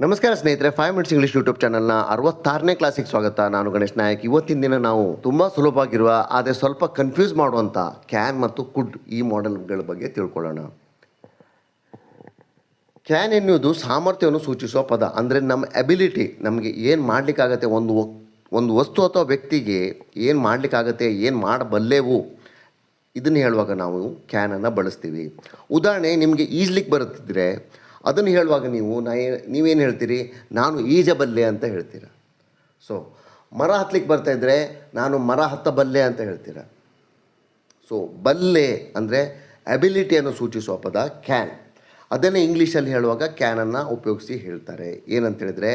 ನಮಸ್ಕಾರ ಸ್ನೇಹಿತರೆ, 5 minutes English YouTube ಚಾನಲ್ನ 66ನೇ ಕ್ಲಾಸಿಗೆ ಸ್ವಾಗತ. ನಾನು ಗಣೇಶ್ ನಾಯಕ್. ಇವತ್ತಿನ ದಿನ ನಾವು ತುಂಬ ಸುಲಭವಾಗಿರುವ ಆದರೆ ಸ್ವಲ್ಪ ಕನ್ಫ್ಯೂಸ್ ಮಾಡುವಂಥ ಕ್ಯಾನ್ ಮತ್ತು ಕುಡ್ ಈ ಮಾಡೆಲ್ಗಳ ಬಗ್ಗೆ ತಿಳ್ಕೊಳ್ಳೋಣ. ಕ್ಯಾನ್ ಎನ್ನುವುದು ಸಾಮರ್ಥ್ಯವನ್ನು ಸೂಚಿಸುವ ಪದ. ಅಂದರೆ ನಮ್ಮ ಎಬಿಲಿಟಿ, ನಮಗೆ ಏನು ಮಾಡಲಿಕ್ಕಾಗತ್ತೆ, ಒಂದು ವಸ್ತು ಅಥವಾ ವ್ಯಕ್ತಿಗೆ ಏನು ಮಾಡಲಿಕ್ಕಾಗತ್ತೆ, ಏನು ಮಾಡಬಲ್ಲೆವು, ಇದನ್ನು ಹೇಳುವಾಗ ನಾವು ಕ್ಯಾನನ್ನು ಬಳಸ್ತೀವಿ. ಉದಾಹರಣೆ, ನಿಮಗೆ ಈಜ್ಲಿಕ್ಕೆ ಬರುತ್ತಿದ್ದರೆ ಅದನ್ನು ಹೇಳುವಾಗ ನೀವೇನು ಹೇಳ್ತೀರಿ? ನಾನು ಈಜಬಲ್ಲೆ ಅಂತ ಹೇಳ್ತೀರ. ಸೊ ಮರ ಹತ್ತಲಿಕ್ಕೆ ಬರ್ತಾಯಿದ್ರೆ ನಾನು ಮರ ಹತ್ತಬಲ್ಲೆ ಅಂತ ಹೇಳ್ತೀರ. ಸೊ ಬಲ್ಲೆ ಅಂದರೆ ಎಬಿಲಿಟಿಯನ್ನು ಸೂಚಿಸುವ ಪದ ಕ್ಯಾನ್. ಅದನ್ನೇ ಇಂಗ್ಲೀಷಲ್ಲಿ ಹೇಳುವಾಗ ಕ್ಯಾನನ್ನು ಉಪಯೋಗಿಸಿ ಹೇಳ್ತಾರೆ. ಏನಂತ ಹೇಳಿದರೆ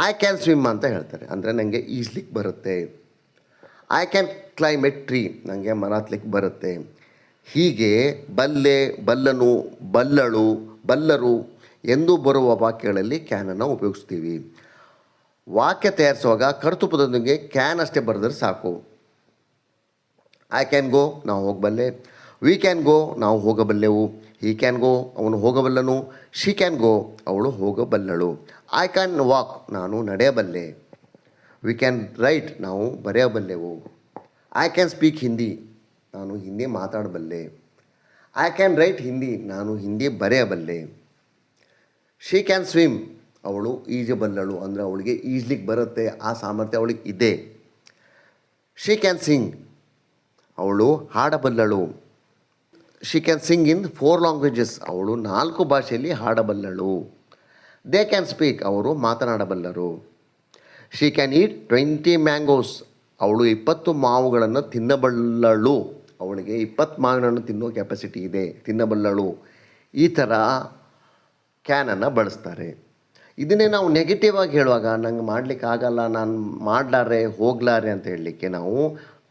ಐ ಕ್ಯಾನ್ ಸ್ವಿಮ್ ಅಂತ ಹೇಳ್ತಾರೆ. ಅಂದರೆ ನನಗೆ ಈಜ್ಲಿಕ್ಕೆ ಬರುತ್ತೆ. I can climb a tree, ನನಗೆ ಮರ ಹತ್ತಲಿಕ್ಕೆ ಬರುತ್ತೆ. ಹೀಗೆ ಬಲ್ಲೆ, ಬಲ್ಲನು, ಬಲ್ಲಳು, ಬಲ್ಲರು ಎಂದು ಬರುವ ವಾಕ್ಯಗಳಲ್ಲಿ ಕ್ಯಾನನ್ನು ಉಪಯೋಗಿಸ್ತೀವಿ. ವಾಕ್ಯ ತಯಾರಿಸುವಾಗ ಕರ್ತೃಪದದೊಂದಿಗೆ ಕ್ಯಾನ್ ಅಷ್ಟೇ ಬರೆದ್ರೆ ಸಾಕು. ಐ ಕ್ಯಾನ್ ಗೋ, ನಾವು ಹೋಗಬಲ್ಲೆ. ವಿ ಕ್ಯಾನ್ ಗೋ, ನಾವು ಹೋಗಬಲ್ಲೆವು. ಹಿ ಕ್ಯಾನ್ ಗೋ, ಅವನು ಹೋಗಬಲ್ಲನು. ಶಿ ಕ್ಯಾನ್ ಗೋ, ಅವಳು ಹೋಗಬಲ್ಲಳು. ಐ ಕ್ಯಾನ್ ವಾಕ್, ನಾನು ನಡೆಯಬಲ್ಲೆ. ವಿ ಕ್ಯಾನ್ ರೈಟ್, ನಾವು ಬರೆಯಬಲ್ಲೆವು. ಐ ಕ್ಯಾನ್ ಸ್ಪೀಕ್ ಹಿಂದಿ, ನಾನು ಹಿಂದಿ ಮಾತಾಡಬಲ್ಲೆ. ಐ ಕ್ಯಾನ್ ರೈಟ್ ಹಿಂದಿ, ನಾನು ಹಿಂದಿ ಬರೆಯಬಲ್ಲೆ. ಶಿ ಕ್ಯಾನ್ ಸ್ವಿಮ್, ಅವಳು ಈಜಬಲ್ಲಳು. ಅಂದರೆ ಅವಳಿಗೆ ಈಜ್ಲಿಕ್ಕೆ ಬರುತ್ತೆ, ಆ ಸಾಮರ್ಥ್ಯ ಅವಳಿಗೆ ಇದೆ. ಶಿ ಕ್ಯಾನ್ ಸಿಂಗ್, ಅವಳು ಹಾಡಬಲ್ಲಳು. She can sing in 4 languages, ಅವಳು 4 ಭಾಷೆಯಲ್ಲಿ ಹಾಡಬಲ್ಲಳು. ದೇ ಕ್ಯಾನ್ ಸ್ಪೀಕ್, ಅವರು ಮಾತನಾಡಬಲ್ಲರು. ಶಿ ಕ್ಯಾನ್ ಈಟ್ 20 ಮ್ಯಾಂಗೋಸ್, ಅವಳು 20 ಮಾವುಗಳನ್ನು ತಿನ್ನಬಲ್ಲಳು. ಅವಳಿಗೆ 20 ಮಾವಿನನ್ನು ತಿನ್ನೋ ಕೆಪಾಸಿಟಿ ಇದೆ, ತಿನ್ನಬಲ್ಲಳು. ಈ ಥರ ಕ್ಯಾನನ್ನು ಬಳಸ್ತಾರೆ. ಇದನ್ನೇ ನಾವು ನೆಗೆಟಿವ್ ಆಗಿ ಹೇಳುವಾಗ, ನಂಗೆ ಮಾಡಲಿಕ್ಕೆ ಆಗಲ್ಲ, ನಾನು ಮಾಡಲಾರೆ, ಹೋಗಲಾರೆ ಅಂತ ಹೇಳಲಿಕ್ಕೆ ನಾವು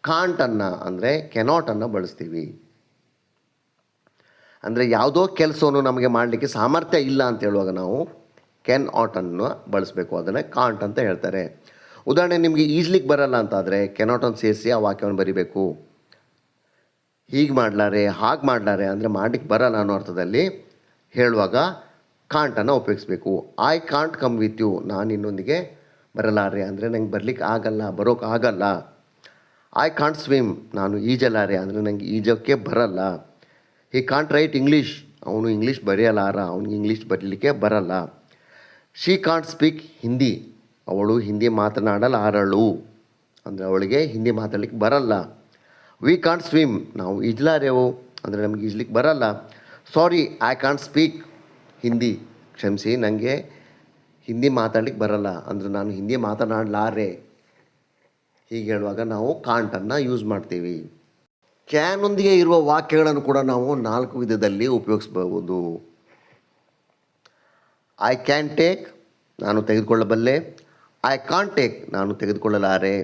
ಕಾಂಟನ್ನು ಅಂದರೆ ಕೆನಾಟನ್ನು ಬಳಸ್ತೀವಿ. ಅಂದರೆ ಯಾವುದೋ ಕೆಲಸವನ್ನು ನಮಗೆ ಮಾಡಲಿಕ್ಕೆ ಸಾಮರ್ಥ್ಯ ಇಲ್ಲ ಅಂತ ಹೇಳುವಾಗ ನಾವು ಕ್ಯಾನ್ ಆಟನ್ನು ಬಳಸಬೇಕು. ಅದನ್ನು ಕಾಂಟ್ ಅಂತ ಹೇಳ್ತಾರೆ. ಉದಾಹರಣೆ, ನಿಮಗೆ ಈಜ್ಲಿಕ್ಕೆ ಬರಲ್ಲ ಅಂತಾದರೆ ಕೆನಾಟನ್ನು ಸೇರಿಸಿ ಆ ವಾಕ್ಯವನ್ನು ಬರಿಬೇಕು. ಹೀಗೆ ಮಾಡಲಾರೆ, ಹಾಗೆ ಮಾಡಲಾರೆ ಅಂದರೆ ಮಾಡಲಿಕ್ಕೆ ಬರಲ್ಲ ಅನ್ನೋ ಅರ್ಥದಲ್ಲಿ ಹೇಳುವಾಗ ಕಾಂಟನ್ನು ಉಪಯೋಗಿಸ್ಬೇಕು. I can't come with you, ನಾನು ಇನ್ನೊಂದಿಗೆ ಬರಲಾರೆ ಅಂದರೆ ನಂಗೆ ಬರಲಿಕ್ಕೆ ಆಗಲ್ಲ, ಬರೋಕ್ಕೆ ಆಗಲ್ಲ. ಐ ಕಾಂಟ್ ಸ್ವಿಮ್, ನಾನು ಈಜಲಾರೆ ಅಂದರೆ ನನಗೆ ಈಜೋಕ್ಕೆ ಬರಲ್ಲ. ಹಿ ಕಾಂಟ್ ರೈಟ್ ಇಂಗ್ಲೀಷ್, ಅವನು ಇಂಗ್ಲೀಷ್ ಬರೆಯಲಾರ, ಅವನಿಗೆ ಇಂಗ್ಲೀಷ್ ಬರೀಲಿಕ್ಕೆ ಬರಲ್ಲ. ಶಿ ಕಾಂಟ್ ಸ್ಪೀಕ್ ಹಿಂದಿ, ಅವಳು ಹಿಂದಿ ಮಾತನಾಡಲಾರಳು ಅಂದರೆ ಅವಳಿಗೆ ಹಿಂದಿ ಮಾತಾಡಲಿಕ್ಕೆ ಬರಲ್ಲ. ವಿ ಕಾಂಟ್ ಸ್ವಿಮ್, ನಾವು ಈಜಲಾರೆವು ಅಂದರೆ ನಮಗೆ ಈಜ್ಲಿಕ್ಕೆ ಬರಲ್ಲ. ಸಾರಿ, ಐ ಕಾಂಟ್ ಸ್ಪೀಕ್ ಹಿಂದಿ, ಕ್ಷಮಿಸಿ, ನನಗೆ ಹಿಂದಿ ಮಾತಾಡ್ಲಿಕ್ಕೆ ಬರಲ್ಲ ಅಂದರೆ ನಾನು ಹಿಂದಿ ಮಾತನಾಡಲಾರೆ. ಹೀಗೆ ಹೇಳುವಾಗ ನಾವು ಕಾಂಟನ್ನು ಯೂಸ್ ಮಾಡ್ತೀವಿ. ಕ್ಯಾನೊಂದಿಗೆ ಇರುವ ವಾಕ್ಯಗಳನ್ನು ಕೂಡ ನಾವು 4 ವಿಧದಲ್ಲಿ ಉಪಯೋಗಿಸ್ಬೋದು. ಐ ಕ್ಯಾನ್ ಟೇಕ್, ನಾನು ತೆಗೆದುಕೊಳ್ಳಬಲ್ಲೆ. ಐ ಕಾಂಟ್ ಟೇಕ್, ನಾನು ತೆಗೆದುಕೊಳ್ಳಲಾರೆ.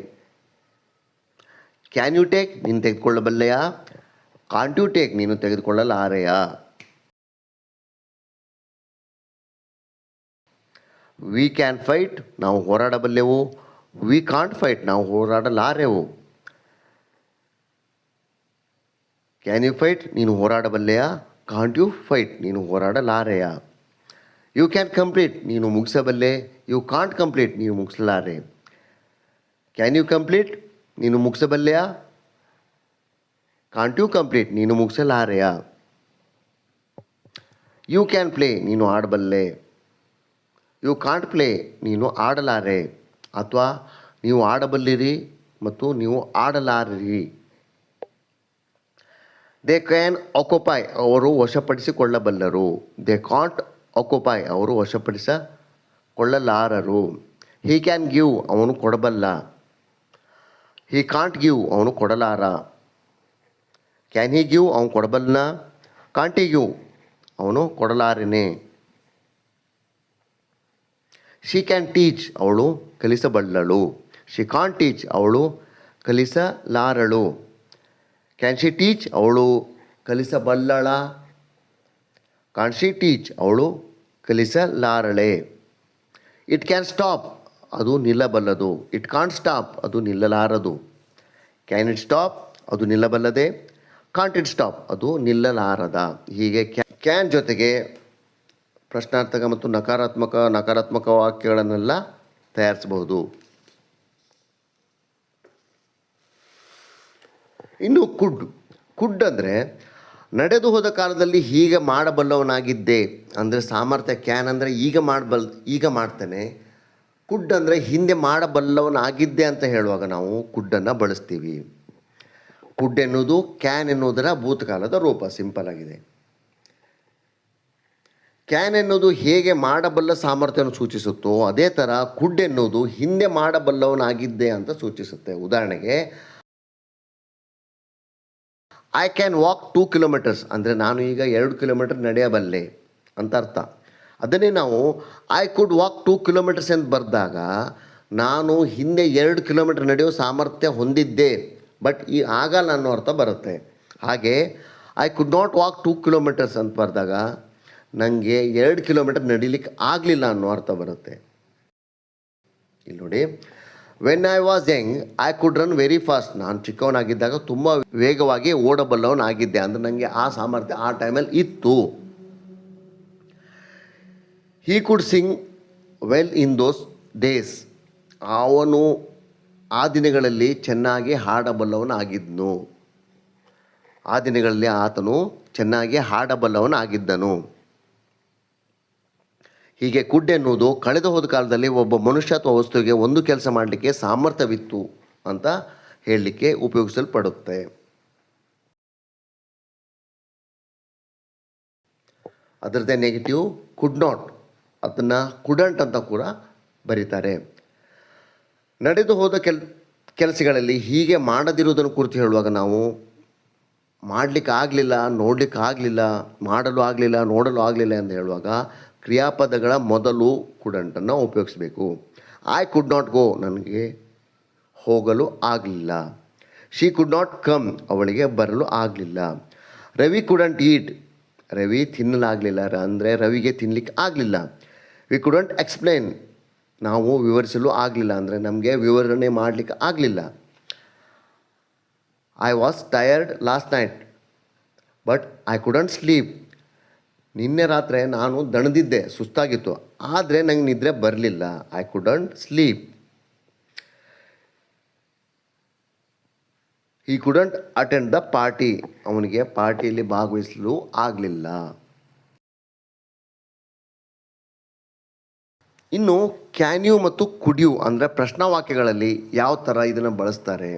ಕ್ಯಾನ್ ಯು ಟೇಕ್, ನೀನು ತೆಗೆದುಕೊಳ್ಳಬಲ್ಲೆಯಾ? ಕಾಂಟ್ ಯು ಟೇಕ್, ನೀನು ತೆಗೆದುಕೊಳ್ಳಲಾರೆಯಾ? ವಿ ಕ್ಯಾನ್ ಫೈಟ್, ನಾವು ಹೋರಾಡಬಲ್ಲೆವು. ವಿ ಕಾಂಟ್ ಫೈಟ್, ನಾವು ಹೋರಾಡಲಾರೆವು. ಕ್ಯಾನ್ ಯು ಫೈಟ್, ನೀನು ಹೋರಾಡಬಲ್ಲೆಯಾ? ಕಾಂಟ್ ಯು ಫೈಟ್, ನೀನು ಹೋರಾಡಲಾರೆಯಾ? ಯು ಕ್ಯಾನ್ ಕಂಪ್ಲೀಟ್, ನೀನು ಮುಗಿಸಬಲ್ಲೆ. ಯು ಕಾಂಟ್ ಕಂಪ್ಲೀಟ್, ನೀನು ಮುಗಿಸಲಾರೆ. ಕ್ಯಾನ್ ಯು ಕಂಪ್ಲೀಟ್, ನೀನು ಮುಗಿಸಬಲ್ಲೆಯಾ? ಕಾಂಟ್ ಯು ಕಂಪ್ಲೀಟ್, ನೀನು ಮುಗಿಸಲಾರೆಯಾ? ಯು ಕ್ಯಾನ್ ಪ್ಲೇ, ನೀನು ಆಡಬಲ್ಲೆ. ಯು ಕಾಂಟ್ ಪ್ಲೇ, ನೀನು ಆಡಲಾರೆ. ಅಥವಾ ನೀವು ಆಡಬಲ್ಲಿರಿ ಮತ್ತು ನೀವು ಆಡಲಾರಿರಿ. ದೇ ಕ್ಯಾನ್ ಆಕ್ಯುಪೈ, ಅವರು ವಶಪಡಿಸಿಕೊಳ್ಳಬಲ್ಲರು. ದೇ ಕಾಂಟ್ ಆಕ್ಯುಪೈ, ಅವರು ವಶಪಡಿಸಿಕೊಳ್ಳಲಾರರು. ಹಿ ಕ್ಯಾನ್ ಗಿವ್, ಅವನು ಕೊಡಬಲ್ಲ. ಹಿ ಕಾಂಟ್ ಗಿವ್, ಅವನು ಕೊಡಲಾರ. ಕ್ಯಾನ್ ಹಿ ಗಿವ್, ಅವನು ಕೊಡಬಲ್ಲ. ಕಾಂಟ್ ಹಿ ಗಿವ್, ಅವನು ಕೊಡಲಾರನೆ. ಶಿ ಕ್ಯಾನ್ ಟೀಚ್, ಅವಳು ಕಲಿಸಬಲ್ಲಳು. ಶಿ ಕಾಂಟ್ ಟೀಚ್, ಅವಳು ಕಲಿಸಲಾರಳು. ಕ್ಯಾನ್ ಶಿ ಟೀಚ್, ಅವಳು ಕಲಿಸಬಲ್ಲಳ. ಕಾಂಟ್ ಶಿ ಟೀಚ್, ಅವಳು ಕಲಿಸಲಾರಳೆ. ಇಟ್ ಕ್ಯಾನ್ ಸ್ಟಾಪ್, ಅದು ನಿಲ್ಲಬಲ್ಲದು. ಇಟ್ ಕಾಂಟ್ ಸ್ಟಾಪ್, ಅದು ನಿಲ್ಲಲಾರದು. ಕ್ಯಾನ್ ಇಟ್ ಸ್ಟಾಪ್, ಅದು ನಿಲ್ಲಬಲ್ಲದೆ. ಕಾಂಟ್ ಇಟ್ ಸ್ಟಾಪ್, ಅದು ನಿಲ್ಲಲಾರದ. ಹೀಗೆ ಕ್ಯಾನ್ ಜೊತೆಗೆ ಪ್ರಶ್ನಾರ್ಥಕ ಮತ್ತು ನಕಾರಾತ್ಮಕ ವಾಕ್ಯಗಳನ್ನೆಲ್ಲ ತಯಾರಿಸಬಹುದು. ಇನ್ನು ಕುಡ್ ಅಂದರೆ ನಡೆದು ಹೋದ ಕಾಲದಲ್ಲಿ ಹೀಗೆ ಮಾಡಬಲ್ಲವನಾಗಿದ್ದೆ ಅಂದರೆ ಸಾಮರ್ಥ್ಯ. ಕ್ಯಾನ್ ಅಂದರೆ ಈಗ ಮಾಡ್ತೇನೆ. ಕುಡ್ ಅಂದರೆ ಹಿಂದೆ ಮಾಡಬಲ್ಲವನಾಗಿದ್ದೆ ಅಂತ ಹೇಳುವಾಗ ನಾವು ಕುಡ್ಡನ್ನು ಬಳಸ್ತೀವಿ. ಕುಡ್ ಎನ್ನುವುದು ಕ್ಯಾನ್ ಎನ್ನುವುದರ ಭೂತಕಾಲದ ರೂಪ. ಸಿಂಪಲ್ ಆಗಿದೆ. ಕ್ಯಾನ್ ಎನ್ನುವುದು ಹೇಗೆ ಮಾಡಬಲ್ಲ ಸಾಮರ್ಥ್ಯವನ್ನು ಸೂಚಿಸುತ್ತೋ ಅದೇ ಥರ ಕುಡ್ ಎನ್ನುವುದು ಹಿಂದೆ ಮಾಡಬಲ್ಲವನಾಗಿದ್ದೆ ಅಂತ ಸೂಚಿಸುತ್ತೆ. ಉದಾಹರಣೆಗೆ ಐ ಕ್ಯಾನ್ ವಾಕ್ 2 ಕಿಲೋಮೀಟರ್ಸ್ ಅಂದರೆ ನಾನು ಈಗ 2 ಕಿಲೋಮೀಟರ್ ನಡೆಯಬಲ್ಲೆ ಅಂತ ಅರ್ಥ. ಅದನ್ನೇ ನಾವು ಐ ಕುಡ್ ವಾಕ್ 2 ಕಿಲೋಮೀಟರ್ಸ್ ಅಂತ ಬರೆದಾಗ ನಾನು ಹಿಂದೆ 2 ಕಿಲೋಮೀಟರ್ ನಡೆಯೋ ಸಾಮರ್ಥ್ಯ ಹೊಂದಿದ್ದೆ, ಬಟ್ ಆಗಲ್ಲ ಅನ್ನೋ ಅರ್ಥ ಬರುತ್ತೆ. ಹಾಗೆ I could not walk 2 kilometres ಅಂತ ಬರೆದಾಗ ನನಗೆ 2 ಕಿಲೋಮೀಟರ್ ನಡೀಲಿಕ್ಕೆ ಆಗಲಿಲ್ಲ ಅನ್ನೋ ಅರ್ಥ ಬರುತ್ತೆ. ಇಲ್ಲಿ ನೋಡಿ, when I was Young I could run very fast. ನಾನು ಚಿಕ್ಕವನಾಗಿದ್ದಾಗ ತುಂಬ ವೇಗವಾಗಿ ಓಡಬಲ್ಲವನಾಗಿದ್ದೆ ಅಂದರೆ ನನಗೆ ಆ ಸಾಮರ್ಥ್ಯ ಆ ಟೈಮಲ್ಲಿ ಇತ್ತು. He could sing well in those days. ಅವನು ಆ ದಿನಗಳಲ್ಲಿ ಚೆನ್ನಾಗಿ ಹಾಡಬಲ್ಲವನಾಗಿದ್ದನು. ಆ ದಿನಗಳಲ್ಲಿ ಆತನು ಚೆನ್ನಾಗಿ ಹಾಡಬಲ್ಲವನಾಗಿದ್ದನು. ಹೀಗೆ ಕುಡ್ ಎನ್ನುವುದು ಕಳೆದು ಹೋದ ಕಾಲದಲ್ಲಿ ಒಬ್ಬ ಮನುಷ್ಯ ಅಥವಾ ವಸ್ತುವಿಗೆ ಒಂದು ಕೆಲಸ ಮಾಡಲಿಕ್ಕೆ ಸಾಮರ್ಥ್ಯವಿತ್ತು ಅಂತ ಹೇಳಲಿಕ್ಕೆ ಉಪಯೋಗಿಸಲ್ಪಡುತ್ತೆ. ಅದರದ್ದೇ ನೆಗೆಟಿವ್ ಕುಡ್ ನಾಟ್, ಅದನ್ನು ಕುಡಂಟ್ ಅಂತ ಕೂಡ ಬರೀತಾರೆ. ನಡೆದು ಹೋದ ಕೆಲಸಗಳಲ್ಲಿ ಹೀಗೆ ಮಾಡದಿರುವುದನ್ನು ಕುರಿತು ಹೇಳುವಾಗ ನಾವು ಮಾಡಲಿಕ್ಕೆ ಆಗಲಿಲ್ಲ, ನೋಡಲಿಕ್ಕೆ ಆಗಲಿಲ್ಲ, ಮಾಡಲು ಆಗಲಿಲ್ಲ, ನೋಡಲು ಆಗಲಿಲ್ಲ ಅಂತ ಹೇಳುವಾಗ ಕ್ರಿಯಾಪದಗಳ ಮೊದಲು ಕುಡಂಟನ್ನು ಉಪಯೋಗಿಸಬೇಕು. ಐ ಕುಡ್ ನಾಟ್ ಗೋ, ನನಗೆ ಹೋಗಲು ಆಗಲಿಲ್ಲ. ಶಿ ಕುಡ್ ನಾಟ್ ಕಮ್, ಅವಳಿಗೆ ಬರಲು ಆಗಲಿಲ್ಲ. ರವಿ ಕುಡಂಟ್ ಈಟ್, ರವಿ ತಿನ್ನಲಾಗಲಿಲ್ಲ ಅಂದರೆ ರವಿಗೆ ತಿನ್ನಲಿಕ್ಕೆ ಆಗಲಿಲ್ಲ. ವಿ ಕುಡಂಟ್ ಎಕ್ಸ್ಪ್ಲೇನ್, ನಾವು ವಿವರಿಸಲು ಆಗಲಿಲ್ಲ ಅಂದರೆ ನಮಗೆ ವಿವರಣೆ ಮಾಡಲಿಕ್ಕೆ ಆಗಲಿಲ್ಲ. I was tired last night but I couldn't sleep. ನಿನ್ನೆ ರಾತ್ರಿ ನಾನು ದಣದಿದ್ದೆ, ಸುಸ್ತಾಗಿತ್ತು, ಆದರೆ ನಂಗೆ ನಿದ್ರೆ ಬರಲಿಲ್ಲ. I couldn't sleep. He couldn't attend the party, ಅವನಿಗೆ ಪಾರ್ಟಿಯಲ್ಲಿ ಭಾಗವಹಿಸಲು ಆಗಲಿಲ್ಲ. ಇನ್ನು ಕ್ಯಾನ್ ಯು ಮತ್ತು ಕುಡ್ ಯು ಅಂದರೆ ಪ್ರಶ್ನಾವಾಕ್ಯಗಳಲ್ಲಿ ಯಾವ ಥರ ಇದನ್ನು ಬಳಸ್ತಾರೆ.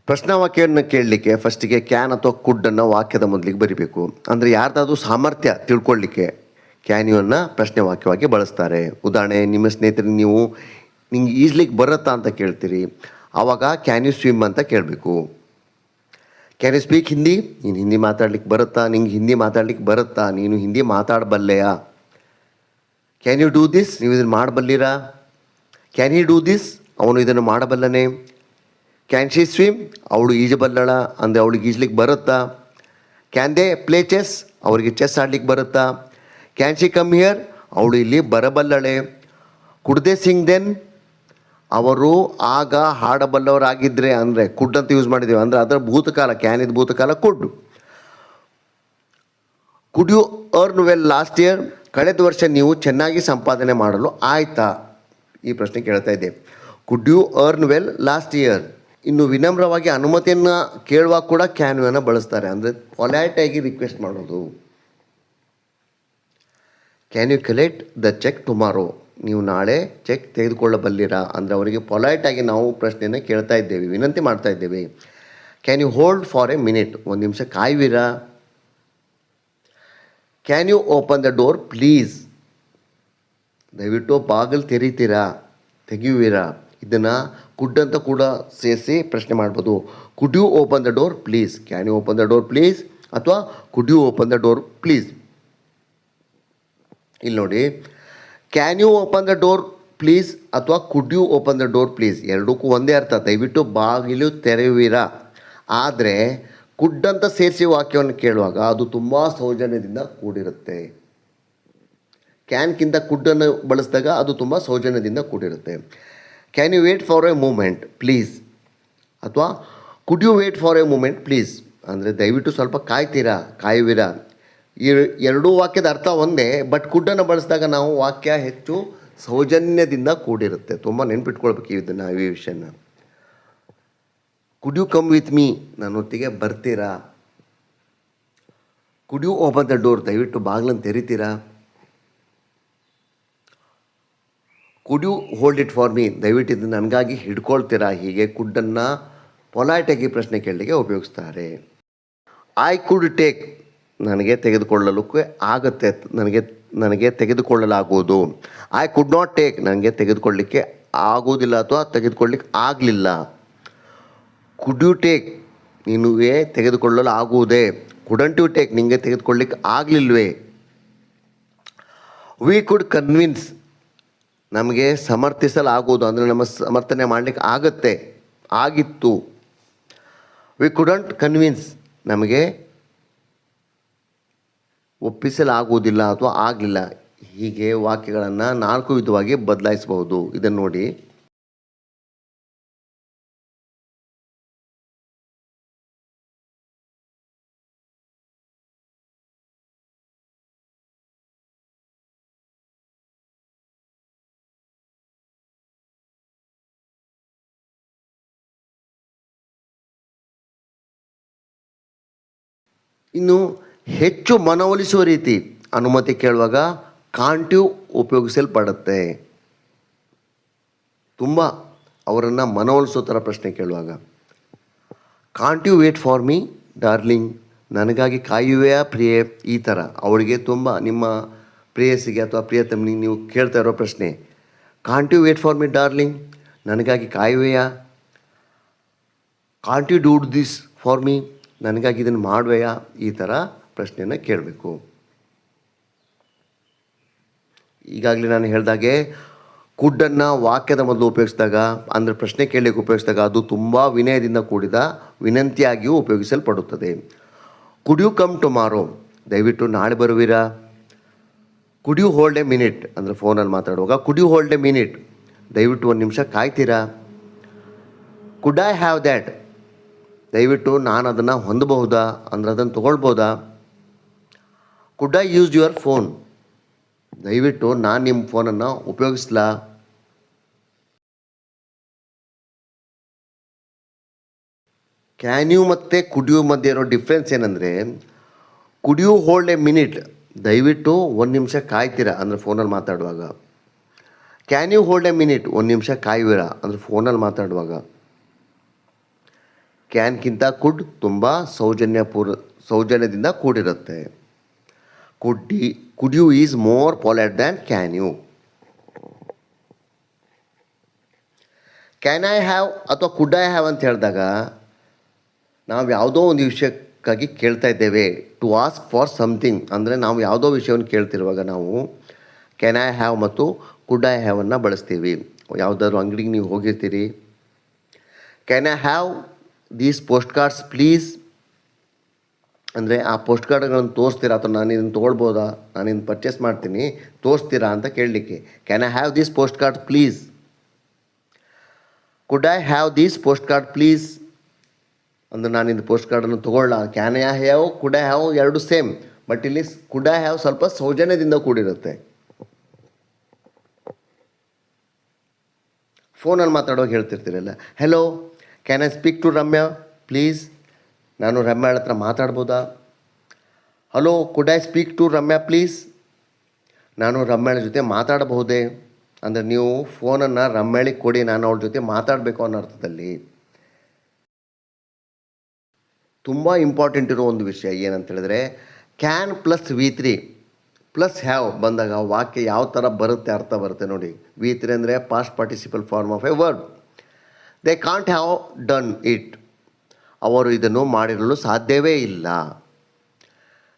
ಪ್ರಶ್ನಾವಾಕ್ಯವನ್ನು ಕೇಳಲಿಕ್ಕೆ ಫಸ್ಟಿಗೆ ಕ್ಯಾನ್ ಅಥವಾ ಕುಡ್ಡನ್ನು ವಾಕ್ಯದ ಮೊದಲಿಗೆ ಬರಿಬೇಕು. ಅಂದರೆ ಯಾರ್ದಾದ್ರೂ ಸಾಮರ್ಥ್ಯ ತಿಳ್ಕೊಳ್ಳಿಕ್ಕೆ ಕ್ಯಾನ್ ಯು ಅನ್ನು ಪ್ರಶ್ನೆ ವಾಕ್ಯವಾಗಿ ಬಳಸ್ತಾರೆ. ಉದಾಹರಣೆ, ನಿಮ್ಮ ಸ್ನೇಹಿತರಿಗೆ ನಿಂಗೆ ಈಜ್ಲಿಕ್ಕೆ ಬರುತ್ತಾ ಅಂತ ಕೇಳ್ತೀರಿ, ಆವಾಗ ಕ್ಯಾನ್ ಯು ಸ್ವಿಮ್ ಅಂತ ಕೇಳಬೇಕು. ಕ್ಯಾನ್ ಯು ಸ್ಪೀಕ್ ಹಿಂದಿ, ನೀನು ಹಿಂದಿ ಮಾತಾಡ್ಲಿಕ್ಕೆ ಬರುತ್ತಾ, ನಿಂಗೆ ಹಿಂದಿ ಮಾತಾಡ್ಲಿಕ್ಕೆ ಬರುತ್ತಾ, ನೀನು ಹಿಂದಿ ಮಾತಾಡಬಲ್ಲೆಯಾ. ಕ್ಯಾನ್ ಯು ಡೂ ದಿಸ್, ನೀವು ಇದನ್ನು ಮಾಡಬಲ್ಲಿರಾ. ಕ್ಯಾನ್ ಹಿ ಡೂ ದಿಸ್, ಅವನು ಇದನ್ನು ಮಾಡಬಲ್ಲನೆ. ಕ್ಯಾನ್ ಶಿ ಸ್ವಿಮ್, ಅವಳು ಈಜಬಲ್ಲಳ ಅಂದರೆ ಅವಳಿಗೆ ಈಜ್ಲಿಕ್ಕೆ ಬರುತ್ತಾ. ಕ್ಯಾನ್ ದೇ ಪ್ಲೇ ಚೆಸ್, ಅವರಿಗೆ ಚೆಸ್ ಆಡ್ಲಿಕ್ಕೆ ಬರುತ್ತಾ. ಕ್ಯಾನ್ ಶಿ ಕಮ್ ಹಿಯರ್, ಅವಳು ಇಲ್ಲಿ ಬರಬಲ್ಲಳೆ. ಕುಡ್ ದೇ ಸಿಂಗ್ ದೆನ್, ಅವರು ಆಗ ಹಾಡಬಲ್ಲವರಾಗಿದ್ದರೆ ಅಂದರೆ ಕುಡ್ ಅಂತ ಯೂಸ್ ಮಾಡಿದ್ದೇವೆ ಅಂದರೆ ಅದರ ಭೂತಕಾಲ, ಕ್ಯಾನ್ ಇದು ಭೂತಕಾಲ, could. Could you earn well last year, ಕಳೆದ ವರ್ಷ ನೀವು ಚೆನ್ನಾಗಿ ಸಂಪಾದನೆ ಮಾಡಲು ಆಯ್ತಾ, ಈ ಪ್ರಶ್ನೆ ಕೇಳ್ತಾ ಇದ್ದೆ. Could you earn well last year. ಇನ್ನು ವಿನಮ್ರವಾಗಿ ಅನುಮತಿಯನ್ನು ಕೇಳುವಾಗ ಕೂಡ ಕ್ಯಾನ್ ಯುವನ್ನು ಬಳಸ್ತಾರೆ, ಅಂದರೆ ಪೊಲೈಟಾಗಿ ರಿಕ್ವೆಸ್ಟ್ ಮಾಡೋದು. Can you collect the cheque tomorrow, ನೀವು ನಾಳೆ ಚೆಕ್ ತೆಗೆದುಕೊಳ್ಳಬಲ್ಲಿರಾ ಅಂದರೆ ಅವರಿಗೆ ಪೊಲೈಟಾಗಿ ನಾವು ಪ್ರಶ್ನೆಯನ್ನು ಕೇಳ್ತಾ ಇದ್ದೇವೆ, ವಿನಂತಿ ಮಾಡ್ತಾ ಇದ್ದೇವೆ. Can you hold for a minute, ಒಂದು ನಿಮಿಷ ಕಾಯುವಿರಾ. Can you open the door please, ದಯವಿಟ್ಟು ಬಾಗಿಲು ತೆಗೆಯುವಿರಾ. ಇದನ್ನು ಕುಡ್ ಅಂತ ಕೂಡ ಸೇರಿಸಿ ಪ್ರಶ್ನೆ ಮಾಡ್ಬೋದು. Could you open the door please, can you open the door please ಅಥವಾ could you open the door please. ಇಲ್ಲಿ ನೋಡಿ, can you open the door please ಅಥವಾ could you open the door please ಎರಡಕ್ಕೂ ಒಂದೇ ಅರ್ಥ, ದಯವಿಟ್ಟು ಬಾಗಿಲು ತೆರೆಯುವಿರಾ. ಆದರೆ ಕುಡ್ ಅಂತ ಸೇರಿಸಿ ವಾಕ್ಯವನ್ನು ಕೇಳುವಾಗ ಅದು ತುಂಬ ಸೌಜನ್ಯದಿಂದ ಕೂಡಿರುತ್ತೆ. ಕ್ಯಾನ್ಗಿಂತ ಕುಡ್ಡನ್ನು ಬಳಸಿದಾಗ ಅದು ತುಂಬ ಸೌಜನ್ಯದಿಂದ ಕೂಡಿರುತ್ತೆ. Can you wait for a moment please ಅಥವಾ could you wait for a moment please ಅಂದರೆ ದಯವಿಟ್ಟು ಸ್ವಲ್ಪ ಕಾಯುವಿರಾ. ಈ ಎರಡೂ ವಾಕ್ಯದ ಅರ್ಥ ಒಂದೇ, ಬಟ್ ಕುಡ್ಡನ್ನು ಬಳಸಿದಾಗ ನಾವು ವಾಕ್ಯ ಹೆಚ್ಚು ಸೌಜನ್ಯದಿಂದ ಕೂಡಿರುತ್ತೆ. ತುಂಬ ನೆನ್ಪಿಟ್ಕೊಳ್ಬೇಕು ಇದನ್ನು, ಈ ವಿಷಯನ. Could you come with me, ನನ್ನೊಟ್ಟಿಗೆ ಬರ್ತೀರಾ? Could you open the door, ದಯವಿಟ್ಟು ಬಾಗಿಲನ್ನು ತೆರಿತೀರಾ? Could you hold it for me, ದಯವಿಟ್ಟು ಇದು ನನಗಾಗಿ ಹಿಡ್ಕೊಳ್ತೀರಾ? ಹೀಗೆ ಕುಡ್ಡನ್ನು ಪೊಲೈಟಾಗಿ ಪ್ರಶ್ನೆ ಕೇಳಲಿಕ್ಕೆ ಉಪಯೋಗಿಸ್ತಾರೆ. ಐ ಕುಡ್ ಟೇಕ್, ನನಗೆ ತೆಗೆದುಕೊಳ್ಳಲಿಕ್ಕೆ ಆಗುತ್ತೆ, ನನಗೆ ತೆಗೆದುಕೊಳ್ಳಲಾಗುವುದು. ಐ ಕುಡ್ ನಾಟ್ ಟೇಕ್, ನನಗೆ ತೆಗೆದುಕೊಳ್ಳಲಿಕ್ಕೆ ಆಗುವುದಿಲ್ಲ ಅಥವಾ ತೆಗೆದುಕೊಳ್ಳಲಿಕ್ಕೆ ಆಗಲಿಲ್ಲ. ಕುಡ್ ಯು ಟೇಕ್, ನಿನಗೆ ತೆಗೆದುಕೊಳ್ಳಲು ಆಗುವುದೇ. ಕುಡಂಟ್ ಯು ಟೇಕ್, ನಿನಗೆ ತೆಗೆದುಕೊಳ್ಳಲಿಕ್ಕೆ ಆಗಲಿಲ್ವೇ. ವಿ ಕುಡ್ ಕನ್ವಿನ್ಸ್, ನಮಗೆ ಸಮರ್ಥಿಸಲಾಗುವುದು, ಅಂದರೆ ನಮ್ಮ ಸಮರ್ಥನೆ ಮಾಡಲಿಕ್ಕೆ ಆಗುತ್ತೆ, ಆಗಿತ್ತು. ವಿ ಕುಡಂಟ್ ಕನ್ವಿನ್ಸ್, ನಮಗೆ ಒಪ್ಪಿಸಲಾಗುವುದಿಲ್ಲ ಅಥವಾ ಆಗಲಿಲ್ಲ. ಹೀಗೆ ವಾಕ್ಯಗಳನ್ನು 4 ವಿಧವಾಗಿ ಬದಲಾಯಿಸಬಹುದು. ಇದನ್ನು ನೋಡಿ. ಇನ್ನು ಹೆಚ್ಚು ಮನವೊಲಿಸುವ ರೀತಿ ಅನುಮತಿ ಕೇಳುವಾಗ ಕಾಂಟ್ಯೂ ಉಪಯೋಗಿಸಲ್ಪಡುತ್ತೆ. ತುಂಬ ಅವರನ್ನು ಮನವೊಲಿಸೋ ಥರ ಪ್ರಶ್ನೆ ಕೇಳುವಾಗ can't you wait for me darling, ನನಗಾಗಿ ಕಾಯುವೆಯಾ ಪ್ರಿಯೆ, ಈ ಥರ ಅವಳಿಗೆ ತುಂಬ ನಿಮ್ಮ ಪ್ರೇಯಸಿಗೆ ಅಥವಾ ಪ್ರಿಯತಮನಿಗೆ ನೀವು ಕೇಳ್ತಾ ಇರೋ ಪ್ರಶ್ನೆ. Can't you wait for me darling, ನನಗಾಗಿ ಕಾಯುವೆಯಾ? Can't you do this for me, ನನಗಾಗಿ ಇದನ್ನು ಮಾಡುವೆಯಾ? ಈ ಥರ ಪ್ರಶ್ನೆಯನ್ನು ಕೇಳಬೇಕು. ಈಗಾಗಲೇ ನಾನು ಹೇಳಿದಾಗೆ ಕುಡ್ಡನ್ನು ವಾಕ್ಯದ ಮೊದಲು ಉಪಯೋಗಿಸಿದಾಗ, ಅಂದರೆ ಪ್ರಶ್ನೆ ಕೇಳಲಿಕ್ಕೆ ಉಪಯೋಗಿಸಿದಾಗ ಅದು ತುಂಬ ವಿನಯದಿಂದ ಕೂಡಿದ ವಿನಂತಿಯಾಗಿಯೂ ಉಪಯೋಗಿಸಲ್ಪಡುತ್ತದೆ. ಕುಡ್ ಯು ಕಮ್ ಟುಮಾರೋ, ದಯವಿಟ್ಟು ನಾಳೆ ಬರುವಿರಾ? Could you hold a minute, ಅಂದರೆ ಫೋನಲ್ಲಿ ಮಾತಾಡುವಾಗ could you hold a minute, ದಯವಿಟ್ಟು 1 ನಿಮಿಷ ಕಾಯ್ತೀರಾ? ಕುಡ್ ಐ ಹ್ಯಾವ್ ದ್ಯಾಟ್, ದಯವಿಟ್ಟು ನಾನು ಅದನ್ನು ಹೊಂದಬಹುದಾ, ಅಂದರೆ ಅದನ್ನು ತೊಗೊಳ್ಬೋದಾ? Could I use your phone, ದಯವಿಟ್ಟು ನಾನು ನಿಮ್ಮ ಫೋನನ್ನು ಉಪಯೋಗಿಸ್ಲಾ? ಕ್ಯಾನ್ ಯು ಮತ್ತು ಕುಡ್ ಯು ಮಧ್ಯೆ ಇರೋ ಡಿಫ್ರೆನ್ಸ್ ಏನಂದರೆ, could you hold a minute, ದಯವಿಟ್ಟು 1 ನಿಮಿಷ ಕಾಯ್ತೀರಾ, ಅಂದರೆ ಫೋನಲ್ಲಿ ಮಾತಾಡುವಾಗ. Can you hold a minute, 1 ನಿಮಿಷ ಕಾಯುವಿರಾ, ಅಂದರೆ ಫೋನಲ್ಲಿ ಮಾತಾಡುವಾಗ. ಕ್ಯಾನ್ಗಿಂತ ಕುಡ್ ತುಂಬ ಸೌಜನ್ಯದಿಂದ ಕೂಡಿರುತ್ತೆ. Could you is more polite than can you. Can I have ಅಥವಾ ಕುಡ್ ಐ ಹ್ಯಾವ್ ಅಂತ ಹೇಳಿದಾಗ ನಾವು ಯಾವುದೋ ಒಂದು ವಿಷಯಕ್ಕಾಗಿ ಕೇಳ್ತಾ ಇದ್ದೇವೆ. ಟು ಆಸ್ಕ್ ಫಾರ್ ಸಮಥಿಂಗ್, ಅಂದರೆ ನಾವು ಯಾವುದೋ ವಿಷಯವನ್ನು ಕೇಳ್ತಿರುವಾಗ ನಾವು ಕ್ಯಾನ್ ಐ ಹ್ಯಾವ್ ಮತ್ತು ಕುಡ್ ಐ ಹ್ಯಾವನ್ನು ಬಳಸ್ತೀವಿ. ಯಾವುದಾದ್ರು ಅಂಗಡಿಗೆ ನೀವು ಹೋಗಿರ್ತೀರಿ, can I have these post cards please, ಅಂದರೆ ಆ ಪೋಸ್ಟ್ ಕಾರ್ಡ್ಗಳನ್ನು ತೋರಿಸ್ತೀರಾ, ಅಥವಾ ನಾನು ಇದನ್ನು ತೊಗೊಳ್ಬೋದಾ, ನಾನು ಇದನ್ನು ಪರ್ಚೇಸ್ ಮಾಡ್ತೀನಿ, ತೋರಿಸ್ತೀರಾ ಅಂತ ಕೇಳಲಿಕ್ಕೆ. Can I have these post card please. Could I have these post card please, ಅಂದರೆ ನಾನು ಇದು ಪೋಸ್ಟ್ ಕಾರ್ಡನ್ನು ತೊಗೊಳ್ಳ. Can I have, could I have ಎರಡು ಸೇಮ್, ಬಟ್ ಇಲ್ಲಿ ಕುಡ್ ಐ ಹ್ಯಾವ್ ಸ್ವಲ್ಪ ಸೌಜನ್ಯದಿಂದ ಕೂಡಿರುತ್ತೆ. ಫೋನಲ್ಲಿ ಮಾತಾಡುವಾಗ ಹೇಳ್ತಿರ್ತೀರಲ್ಲ, hello can I speak to Ramya please, ನಾನು ರಮ್ಯಾಳ ಹತ್ರ ಮಾತಾಡ್ಬೋದಾ? Hello could I speak to Ramya please, ನಾನು ರಮ್ಯಾಳ ಜೊತೆ ಮಾತಾಡಬಹುದೇ? ಅಂದರೆ ನೀವು ಫೋನನ್ನು ರಮ್ಯಾಳಿಗೆ ಕೊಡಿ, ನಾನು ಅವಳ ಜೊತೆ ಮಾತಾಡಬೇಕು ಅನ್ನೋ ಅರ್ಥದಲ್ಲಿ. ತುಂಬ ಇಂಪಾರ್ಟೆಂಟ್ ಇರೋ ಒಂದು ವಿಷಯ ಏನಂತ ಹೇಳಿದ್ರೆ, can plus V3 plus have ಬಂದಾಗ ವಾಕ್ಯ ಯಾವ ಥರ ಬರುತ್ತೆ, ಅರ್ಥ ಬರುತ್ತೆ ನೋಡಿ. V3 ಅಂದರೆ past participle form of a word. They can't have done it, ಅವರು ಇದನ್ನು ಮಾಡಿರಲು ಸಾಧ್ಯವೇ ಇಲ್ಲ.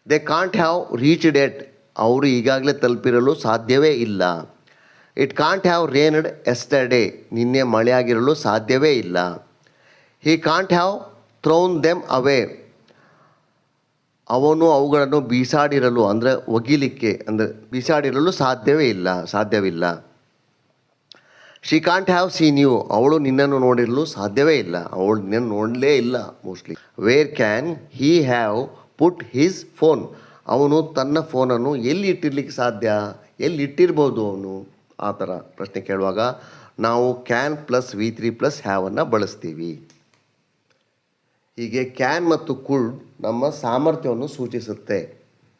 They can't have reached yet, ಅವರು ಈಗಾಗಲೇ ತಲುಪಿರಲು ಸಾಧ್ಯವೇ ಇಲ್ಲ. It can't have rained yesterday, ನಿನ್ನೆ ಮಳೆಯಾಗಿರಲು ಸಾಧ್ಯವೇ ಇಲ್ಲ. He can't have thrown them away, ಅವನು ಅವುಗಳನ್ನು ಬೀಸಾಡಿರಲು, ಅಂದರೆ ಒಗಿಲಿಕ್ಕೆ, ಅಂದರೆ ಬೀಸಾಡಿರಲು ಸಾಧ್ಯವಿಲ್ಲ. She can't have seen you, ಅವಳು ನಿನ್ನನ್ನು ನೋಡಿರಲು ಸಾಧ್ಯವೇ ಇಲ್ಲ, ಅವಳು ನಿನ್ನನ್ನು ನೋಡಲೇ ಇಲ್ಲ mostly. Where can he have put his phone, ಅವನು ತನ್ನ ಫೋನನ್ನು ಎಲ್ಲಿ ಇಟ್ಟಿರ್ಲಿಕ್ಕೆ ಸಾಧ್ಯ, ಎಲ್ಲಿ ಇಟ್ಟಿರ್ಬೋದು ಅವನು, ಆ ಥರ ಪ್ರಶ್ನೆ ಕೇಳುವಾಗ ನಾವು ಕ್ಯಾನ್ ಪ್ಲಸ್ V3 ಪ್ಲಸ್ ಹ್ಯಾವನ್ನು ಬಳಸ್ತೀವಿ. ಹೀಗೆ ಕ್ಯಾನ್ ಮತ್ತು ಕುಡ್ ನಮ್ಮ ಸಾಮರ್ಥ್ಯವನ್ನು ಸೂಚಿಸುತ್ತೆ.